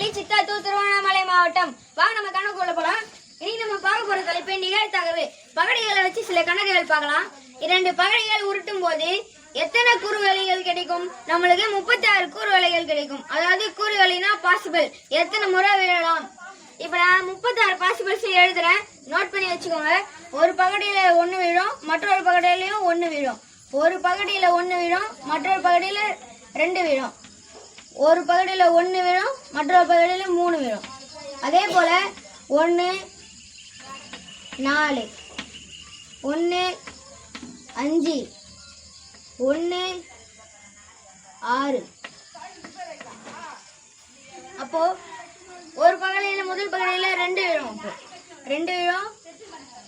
திருநெல்வேலி, சித்தாத்தூர், திருவண்ணாமலை மாவட்டம். வாங்க நம்ம கணக்குள்ள போலாம். இன்னைக்கு நம்ம பார்க்க போற தலைப்பு நிகழ்த்தகவு. பகடிகளை வச்சு சில கணக்குகள் பார்க்கலாம். 2 பகடிகள் உருட்டும் போது எத்தனை கூறுவேலைகள் கிடைக்கும்? நம்மளுக்கு 36 கூறுவேலைகள் கிடைக்கும். அதாவது கூறுவேலைனா பாசிபிள், எத்தனை முறை விழலாம். இப்ப நான் 36 பாசிபிள்ஸ் எழுதுறேன், நோட் பண்ணி வச்சுக்கோங்க. ஒரு பகடியில 1 விழும், மற்றொரு பகடியிலையும் 1 விழும். ஒரு பகடியில 1 விழும், மற்றொரு பகடியில 2 விழும். ஒரு பகடியில 1 விழும், மற்றொரு பகடியில 3 விழும். அதே போல 1 4 1 5 1 6. அப்போ ஒரு பகடியில முதல் பகடியில 2 விழும், அப்போ 2 விழும்,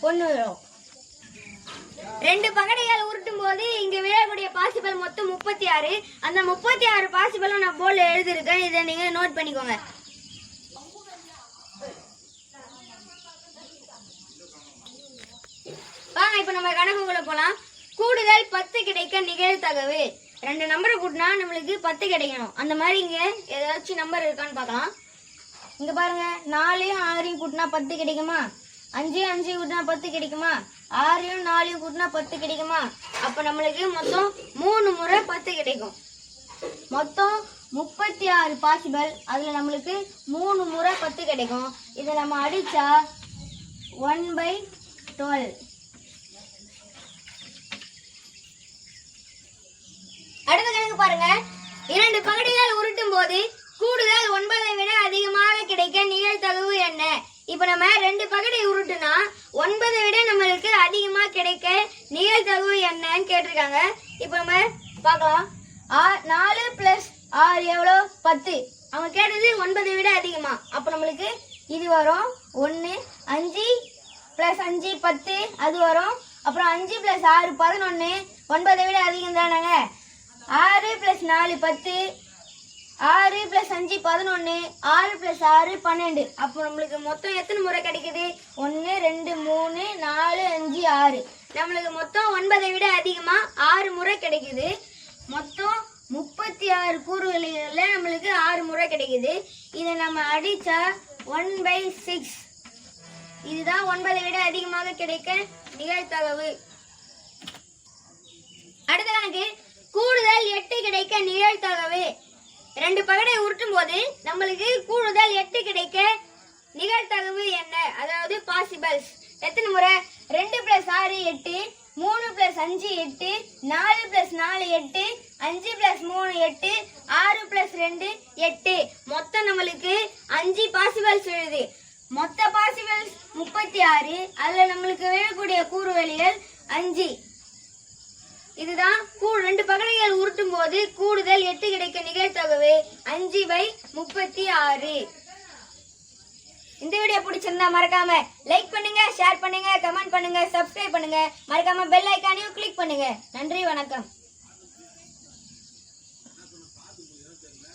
1 விழும். 2 பகடிகள் உருட்டும் போது இங்க விழக்கூடிய பாசிபிள் மொத்தம் 36. அந்த 36 பாசிபிளும் நான் போர்ட்ல எழுதிருக்கேன், இதை நீங்க நோட் பண்ணிக்கோங்க. வாங்க இப்ப நம்ம கணக்குக்குள்ள போலாம். கூடுதல் 10 கிடைக்க நிகழ்தகவு. 2 நம்பரை கூட்டினா நம்மளுக்கு 10 கிடைக்கணும். அந்த மாதிரி இங்க ஏதாச்சும் நம்பர் இருக்கான்னு பார்க்கலாம். இங்க பாருங்க, 4யும் 6யும் கூட்டினா 10 கிடைக்குமா? 5 கூட்டினா 10 கிடைக்குமா? 6யும் 4யும் கூட்டினா 10 கிடைக்குமா? அப்ப நம்மளுக்கு மொத்தம் 3 முறை 10 கிடைக்கும். மொத்தம் 36 பாசிபிள், அதுல நம்மளுக்கு 3 முறை 10 கிடைக்கும். இதை நம்ம அடிச்சா 1/12. அடுத்த கணக்கு பாருங்க. 2 பகடிகள் உருட்டும் போது கூடுதல் 9ஐ விட அதிகமாக கிடைக்க நிகழ்தகவு என்ன? இப்ப நம்ம 2 பகடை உருட்டுனா 9ஐ விட நம்மளுக்கு அதிகமா கிடைக்க நிகழ்தகவு என்னன்னு கேட்டிருக்காங்க. இப்ப நம்ம பார்க்கலாம். 4 + 6 எவ்வளோ? 10. அவங்க கேட்டது 9ஐ விட அதிகமா. அப்ப நம்மளுக்கு இது வரும் 1. 5 + 5 10, அது வரும். அப்புறம் 5 + 6 11. 9ஐ விட அதிகம் தானங்க. 6 + 4 10, 6 + 5 11, 6 + 6 12. அப்போ நம்மளுக்கு மொத்தம் எத்தனை முறை கிடைக்குது? 1 2 3 4 5 6. நம்மளுக்கு மொத்தம் 9ஐ விட அதிகமா 6 முறை கிடைக்குது. மொத்தம் 36 கூறுகளில் நம்மளுக்கு 6 முறை கிடைக்குது. இதை நம்ம அடிச்சா 1/6. இதுதான் 9ஐ விட அதிகமாக கிடைக்க நிகழ்தகவு. அடுத்த கணக்கு. கூடுதல் 8 கிடைக்க நிகழ்தகவு. 2 பகடை உருட்டும் போது நம்மளுக்கு கூடுதல் 8 கிடைக்க நிகழ்தகவு என்ன? அதாவது பாசிபிள்ஸ். எத்தனை முறை? 2 + 6 8, 3 + 5 8, 4 + 4 8, 5 + 3 8, 6 + 2 8. மொத்தம் நம்மளுக்கு 5 பாசிபிள்ஸ் எழுது. மொத்த பாசிபிள்ஸ் 36. அதுல நம்மளுக்கு விழக்கூடிய கூறுவெளிகள் 5. இதுதான் 2 பகடைகள் உருட்டும் போது கூடுதல் 8 கிடைக்க நிகழ்தகவு 5/36. இந்த வீடியோ பிடிச்சிருந்தா மறக்காம லைக் பண்ணுங்க, ஷேர் பண்ணுங்க, கமெண்ட் பண்ணுங்க, சப்ஸ்கிரைப் பண்ணுங்க. மறக்காம பெல் ஐகானையும் கிளிக் பண்ணுங்க. நன்றி, வணக்கம்.